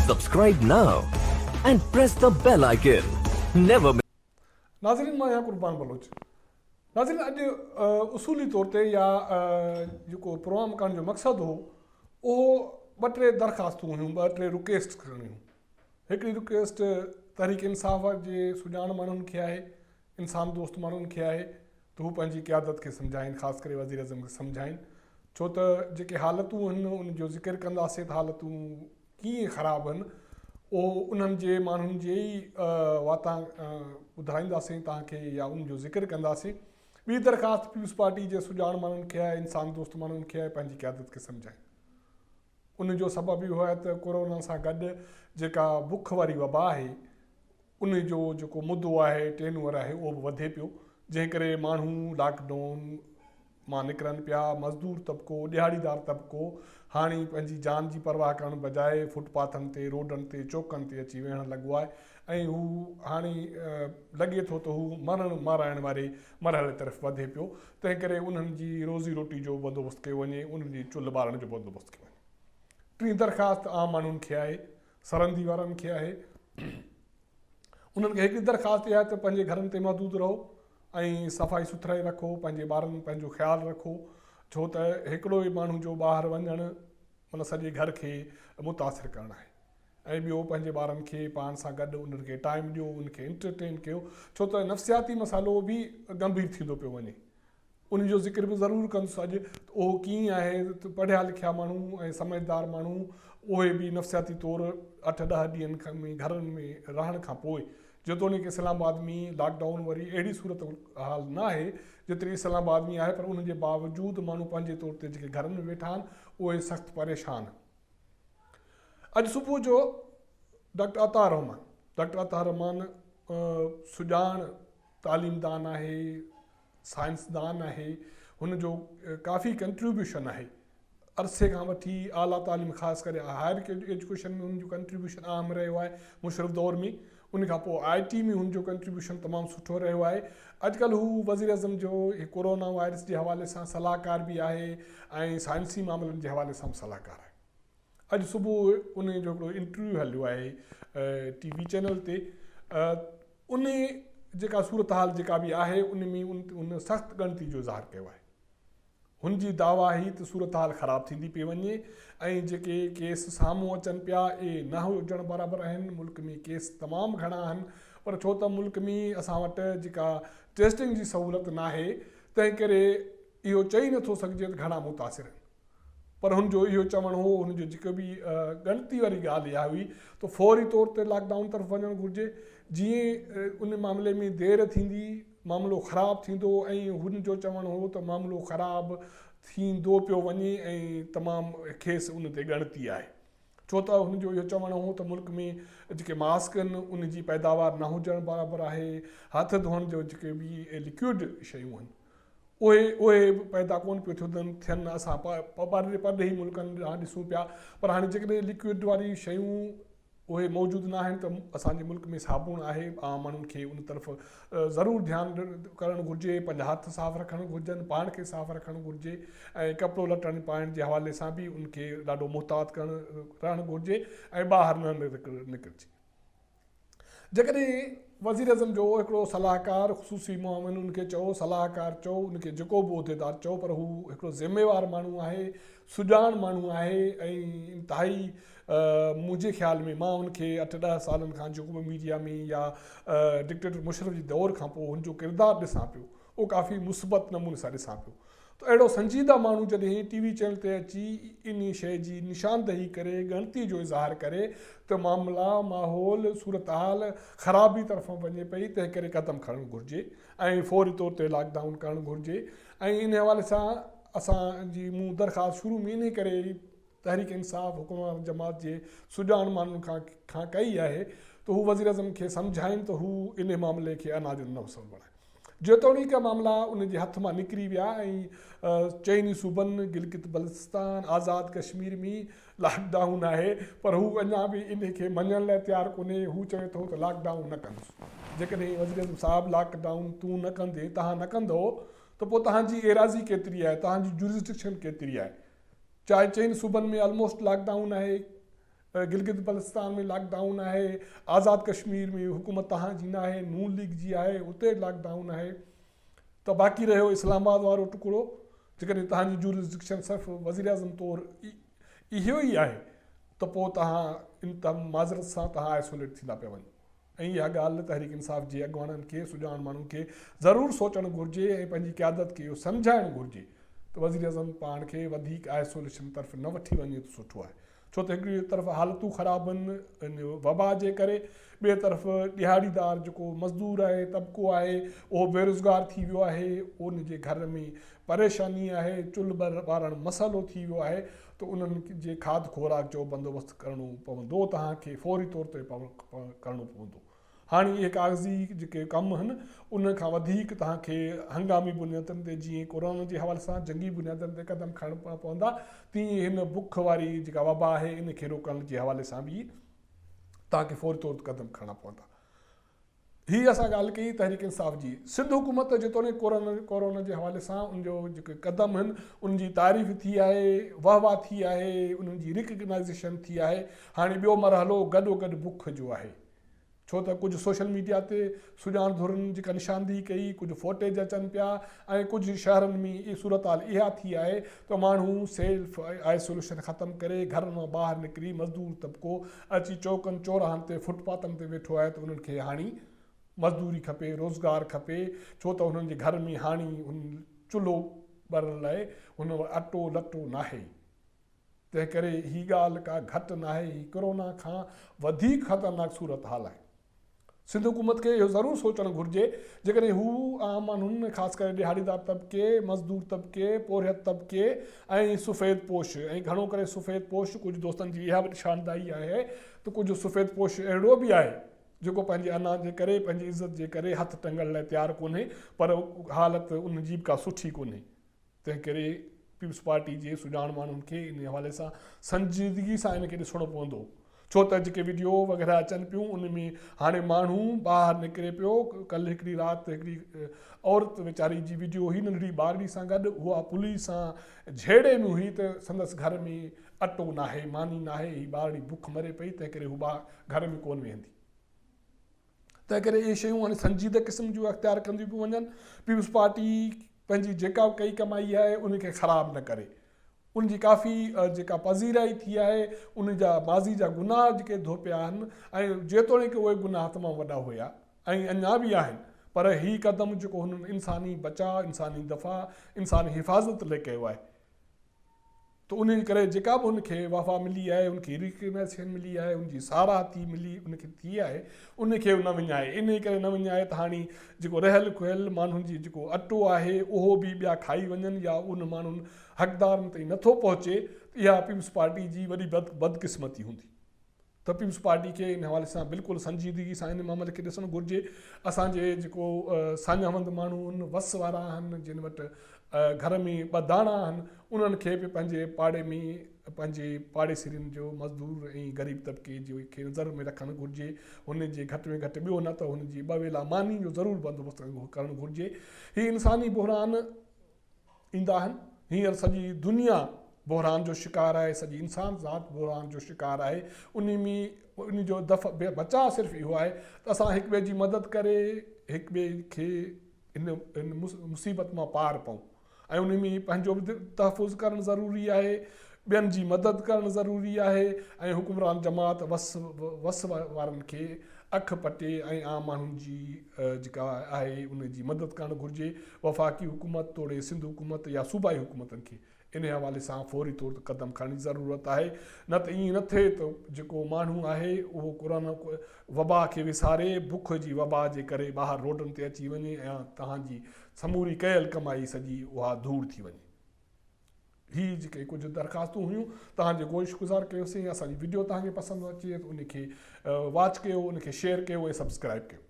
Subscribe now and press the bell icon. Never miss. नाज़रीन मां यहाँ कुर्बान बलोच नाज़रीन अॼु उसूली तौर ते या जेको प्रोग्राम करण जो मक़सदु हो उहो ॿ टे दरख़्वास्तूं हुयूं, ॿ टे रिक्वेस्ट करणियूं। हिकिड़ी रिक्वेस्ट तहरीक इंसाफ़ जे सुञाण माण्हुनि खे आहे, इंसान दोस्त माण्हुनि खे आहे त हू पंहिंजी क़यादत खे सम्झाइनि, ख़ासि करे वज़ीर आज़म खे सम्झाइनि, छो त जेके हालतूं आहिनि उन जो ज़िक्र कंदासीं त हालतूं कीअं ख़राबु आहिनि उहो उन्हनि जे माण्हुनि जे ई वाता ॿुधाईंदासीं तव्हांखे या उन जो ज़िक्र कंदासीं। ॿी दरख़्वास्त पीपल्स पार्टी जे सुञाण माण्हुनि खे आहे, इंसान दोस्त माण्हुनि खे आहे, पंहिंजी क़यादत खे सम्झाइनि। उन जो सबबु इहो आहे त कोरोना सां गॾु जेका बुख वारी वबा आहे उन जो जेको मुदो आहे, टेनओवर आहे, उहो बि वधे पियो, जंहिं करे माण्हू लॉकडाउन मां निकिरनि पिया। मज़दूर तबिको, ॾियारीदार तबिको हाणे पंहिंजी जान जी परवाह करण बजाए फुटपाथनि ते, रोडनि ते, चौकनि ते अची वेहण लॻो आहे ऐं हू हाणे लॻे थो त हू मरण माराइण वारे मरहले तरफ़ वधे पियो। तंहिं करे उन्हनि जी रोज़ी रोटी जो बंदोबस्तु कयो वञे, उन्हनि जी चुल्ह ॿारण जो बंदोबस्तु कयो वञे। टी दरख़्वास्त आम माण्हुनि खे आहे, सरहदी वारनि खे आहे। उन्हनि खे हिकिड़ी दरख़्वास्त इहा आहे त पंहिंजे घरनि ते महदूद रहो ऐं सफ़ाई सुथराई रखो, पंहिंजे ॿारनि पंहिंजो ख़्यालु रखो, छो त हिकिड़ो ई माण्हू जो ॿाहिरि वञणु माना सॼे घर खे मुतासिर करणु आहे। ऐं ॿियो पंहिंजे ॿारनि खे पाण सां गॾु उन्हनि खे टाइम ॾियो, उनखे एंटरटेन कयो, छो त नफ़्सियाती मसालो बि गंभीर थींदो पियो वञे। उन जो ज़िक्र बि ज़रूरु कंदुसि अॼु त उहो कीअं आहे त पढ़िया लिखिया माण्हू ऐं समझदार माण्हू उहे बि नफ़्सियाती तौरु 8-10 ॾींहंनि में घरनि में रहण खां पोइ, जेतोणीकि इस्लामाबाद में लॉकडाउन वरी अहिड़ी सूरत हाल न आहे जेतिरी इस्लामाबाद में आहे, पर उन जे बावजूदु माण्हू पंहिंजे तौर ते जेके घरनि में वेठा आहिनि उहे सख़्तु परेशान। अॼु सुबुह जो डॉक्टर अता रहमान सुञाण तालीमदान आहे, साइंसदान आहे, हुन जो काफ़ी कंट्रीब्यूशन आहे। अरसे खां वठी आला तालीम ख़ासि करे हायर एजुकेशन में हुनजो कंट्रीब्यूशन आम रहियो आहे मुशरफ दौर में। उन खां पोइ IT में हुनजो कंट्रीब्यूशन तमामु सुठो रहियो आहे। अॼुकल्ह हू वज़ीर आज़म जो कोरोना वायरस जे हवाले सां सलाहकार बि आहे ऐं साइंसी मामलनि जे हवाले सां बि सलाहकार आहे। अॼु सुबुह उन जो हिकिड़ो इंटरव्यू हलियो आहे TV चैनल ते। उन जेका सूरत हाल जेका बि आहे उन में उन सख़्तु ॻणती जो इज़हार कयो आहे। हुनजी दावा ही त सूरत हाल ख़राबु थींदी पई वञे ऐं जेके केस साम्हूं अचनि पिया इहे न हुजण बराबरि आहिनि। मुल्क में केस तमामु घणा आहिनि, पर छो त मुल्क में असां वटि जेका टेस्टिंग जी सहूलियत न आहे, तंहिं करे इहो चई नथो सघिजे त घणा मुतासिर आहिनि। पर हुनजो इहो चवणु हो, हुनजो जेको बि ॻणती वारी ॻाल्हि इहा हुई त फौरी तौर ते लॉकडाउन तरफ़ वञणु घुरिजे। जीअं उन मामले में देरि थींदी मामिलो ख़राबु थींदो ऐं हुनजो चवणु हो त मामिलो ख़राबु थींदो पियो वञे ऐं तमामु खेसि उन ते ॻणती आहे। छो त हुनजो इहो चवणु हो त मुल्क में जेके मास्क आहिनि उन जी पैदावार न हुजण बराबरि आहे। हथ धोअण जो जेके बि लिक्विड शयूं आहिनि उहे पैदा कोन पियो थियनि। असां परॾेही मुल्कनि ॾांहुं ॾिसूं पिया, पर हाणे जेकॾहिं लिक्विड वारी शयूं उहे मौजूदु न आहिनि त असांजे मुल्क में साबुण आहे। आम माण्हुनि खे उन तरफ़ ज़रूरु ध्यानु करणु घुरिजे, पंहिंजा हथ साफ़ु रखणु घुरिजनि, पाण खे साफ़ु रखणु घुरिजे ऐं कपिड़ो लटनि पाइण जे हवाले सां बि उनखे ॾाढो मुहतात रहणु घुरिजे ऐं ॿाहिरि न निकिरिजे। जेकॾहिं वज़ीर आज़म जो हिकिड़ो सलाहकार ख़ुसूसी मुआविन उनखे चओ, सलाहकार चओ, उनखे जेको बि उहिदेदार चओ, पर हू हिकिड़ो ज़िम्मेवार माण्हू आहे, सुञाण माण्हू आहे ऐं इंतिहाई मुंहिंजे ख़्याल में मां उनखे 8-10 सालनि खां जेको बि मीडिया में या डिक्टेटर मुशरफ जी दौर खां पोइ हुनजो किरदारु ॾिसां पियो, उहो काफ़ी मुस्बत नमूने सां ॾिसां पियो। त अहिड़ो संजीदा माण्हू जॾहिं TV चैनल ते अची इन शइ जी निशानदही करे, ॻणती जो इज़हार करे त मामला माहौल सूरत हाल ख़राबी तरफ़ वञे पई, तंहिं करे क़दम खणणु घुरिजे ऐं फौरी तौर ते लॉकडाउन करणु घुरिजे। ऐं इन हवाले सां असांजी मूं दरख़्वास्त शुरू में इन करे तहरीक इंसाफ़ हुकूमत जमात जे सुञाण माण्हुनि खां कई आहे त हू वज़ीर आज़म खे सम्झाइनि त हू इन मामले खे अञा जो न वसल बणाए। जेतोणीकि मामला उन जे हथ मां निकिरी विया ऐं चइनी सूबनि गिलगित बल्तिस्तान, आज़ाद कश्मीर में लॉकडाउन आहे, पर हू अञा बि इन खे मञण लाइ तयारु कोन्हे। हू चवे थो त लॉकडाउन न कंदुसि। जेकॾहिं वज़ीर आज़म साहिबु लॉकडाउन तूं न कंदे, तव्हां न कंदो त पोइ तव्हांजी एराज़ी केतिरी आहे, तव्हांजी जुरिस्डिक्शन केतिरी आहे। चाहे चइनि सूबनि में ऑलमोस्ट लॉकडाउन आहे, गिलगित बल्तिस्तान में लॉकडाउन आहे, आज़ाद कश्मीर में हुकूमत तव्हांजी न आहे, नून लीग जी आहे, उते लॉकडाउन आहे। त बाक़ी रहियो इस्लामाबाद वारो टुकड़ो, जेकॾहिं तव्हांजी जुरिस्डिक्शन सिर्फ़ु वज़ीर आज़म तौरु इहो ई आहे त पोइ तव्हां माज़रत सां तव्हां आइसोलेट थींदा पिया वञो। ऐं इहा ॻाल्हि तहरीक इंसाफ़ जे अॻुवाननि खे, सुञाण माण्हुनि खे ज़रूरु सोचणु घुरिजे ऐं पंहिंजी क़यादत खे इहो सम्झाइणु घुरिजे त वज़ीर आज़म पाण खे वधीक आइसोलेशन तरफ़ न वठी वञे त सुठो आहे। छो त हिकिड़ी तरफ़ हालतूं ख़राबु आहिनि वबा जे करे, ॿिए तरफ़ ॾिहाड़ीदार जेको मज़दूर आहे, तबिको आहे, उहो बेरोज़गार थी वियो आहे, उन जे घर में परेशानी आहे, चुल्ह ॿारणु मसइलो थी वियो आहे, त उन्हनि जे खाद खुराक जो बंदोबस्तु करिणो पवंदो, तव्हांखे फौरी तौर ते करिणो पवंदो। हाणे इहे कागज़ी जेके कम आहिनि उन खां वधीक तव्हांखे हंगामी बुनियादनि ते, जीअं कोरोना जे हवाले सां जंगी बुनियादनि ते क़दम खणणा पवंदा, तीअं हिन बुख वारी जेका वबा आहे इन खे रोकण जे हवाले सां बि तव्हांखे फौरी तौर ते क़दम खणणा पवंदा। हीअ असां ॻाल्हि कई तहरीक इंसाफ़ जी। सिंध हुकूमत जेतोणीकि कोरोना जे हवाले सां उनजो जेके क़दम आहिनि उनजी तारीफ़ थी आहे, वाह थी आहे, उन्हनि जी रिकग्नाइज़ेशन थी आहे। हाणे ॿियो मरहलो गॾोगॾु बुख जो आहे, छो त कुझु सोशल मीडिया ते सुञाण धुरनि जेका निशानदेही कई, कुझु फुटेज अचनि पिया, ऐं कुझु शहरनि में इहा सूरत हाल इहा थी आहे त माण्हू सेल्फ आइसोलेशन ख़तमु करे घरनि मां ॿाहिरि निकिरी, मज़दूर तबिको अची चौकनि चौराहनि ते फुटपाथनि ते वेठो आहे, त उन्हनि खे हाणे मज़दूरी खपे, रोज़गार खपे, छो त हुननि जे घर में हाणे हुन चुल्हो ॿरण लाइ हुन वटि अटो लटो नाहे। तंहिं करे हीअ ॻाल्हि का घटि न आहे, हीअ कोरोना खां वधीक ख़तरनाक सूरत हाल आहे। सिंध हुकूमत खे इहो ज़रूरु सोचणु घुरिजे, जेकॾहिं हू आम माण्हुनि, ख़ासि करे ॾिहाड़ीदार तबिके, मज़दूर तबिके, पोरियत तबिके ऐं सफ़ेद पोश, ऐं घणो करे सफ़ेद पोश, कुझु दोस्तनि जी इहा बि निशानदाही आहे त कुझु सफ़ेद पोश अहिड़ो बि आहे जेको पंहिंजे अनाज जे करे, पंहिंजी इज़त जे करे हथु टंगण लाइ तयारु कोन्हे, पर हालत उन जी का सुठी कोन्हे। तंहिं करे पीपल्स पार्टी जे सुञाण माण्हुनि खे इन हवाले सां संजीदगी सां इन खे ॾिसणो पवंदो, छो त जेके वीडियो वग़ैरह अचनि पियूं उन में हाणे माण्हू ॿाहिरि निकिरे पियो। कल्ह हिकिड़ी राति हिकिड़ी औरत वीचारी जी वीडियो हुई, नंढड़ी ॿारड़ी सां गॾु, उहा पुलिस सां झेड़े में हुई त संदसि घर में अटो नाहे, मानी नाहे, हीअ ॿारड़ी बुख मरे पई, तंहिं करे हू घर में कोन वेहंदी। तंहिं करे इहे शयूं हाणे संजीदह क़िस्म जूं अख़्तियार कंदियूं पियूं वञनि। पीपल्स पार्टी पंहिंजी जेका कई कमाई आहे उनखे ख़राबु न करे, उनजी काफ़ी जेका पज़ीराई थी आहे, उन जा माज़ी जा गुनाह जेके धोपिया आहिनि, ऐं जेतोणीकि उहे गुनाह तमामु वॾा हुया ऐं अञा बि आहिनि, पर हीउ क़दम जेको हुननि इंसानी बचाव, इंसानी दफ़ा, इंसानी हिफ़ाज़त लाइ कयो आहे, त उन करे जेका बि उनखे वफ़ा मिली आहे, उनखे रिकग्नाइज़ेशन मिली आहे, उनजी साराहती मिली उनखे थी आहे, उनखे न विञाए। इन करे न विञाए त हाणे जेको रहियल खुहियल माण्हुनि जी जेको अटो आहे उहो बि ॿिया खाई वञनि या उन माण्हुनि हक़दारनि ताईं नथो पहुचे, इहा पीपल्स पार्टी जी वॾी बदकिस्मती हूंदी। त पीपल्स पार्टी खे इन हवाले सां बिल्कुलु संजीदगी सां इन मामले खे ॾिसणु घुरिजे। असांजे जेको साञावंद माण्हू आहिनि, वस वारा आहिनि, जिन वटि घर में ॿ दाणा आहिनि, उन्हनि खे बि पंहिंजे पाड़े में पंहिंजे पाड़ेसिरियुनि जो, मज़दूर ऐं ग़रीब तबिके जो खे नज़र में रखणु घुरिजे। हुन जे घटि में घटि ॿियो न त हुनजी ॿ वेला मानी जो ज़रूरु बंदोबस्तु करणु घुरिजे। हीअ इंसानी बहरान ईंदा आहिनि, हींअर सॼी दुनिया बहरान जो शिकार आहे, सॼी इंसान ज़ात बहरान जो शिकार आहे। उन में उन जो बचाव सिर्फ़ु इहो आहे त असां हिक ॿिए जी मदद करे हिक ॿिए खे इन मुसीबत मां पार पऊं, ऐं उन में पंहिंजो बि तहफ़ुज़ करणु ज़रूरी आहे, ॿियनि जी मदद करणु ज़रूरी आहे, ऐं हुकुमरान जमात वस वारनि खे अखि पटे ऐं आम माण्हुनि जी जेका आहे उन जी मदद करणु घुरिजे। वफ़ाक़ी हुकूमत तोड़े सिंध हुकूमत या सूबाई हुकूमतनि खे इन हवाले सां फौरी तौर ते क़दम खणण जी ज़रूरत आहे, न त ईअं न थिए त जेको माण्हू आहे उहो कोरोना वबा खे विसारे बुख जी वबा जे करे ॿाहिरि रोडनि ते अची वञे ऐं तव्हांजी समूरी कयल कमाई सॼी उहा दूर थी वञे। हीअ जेके कुझु दरख़्वास्तूं हुयूं तव्हांजे गोइशगुज़ार कयोसीं। असांजी वीडियो तव्हांखे पसंदि अचे त उनखे वॉच कयो, उनखे शेयर कयो ऐं सब्सक्राइब कयो।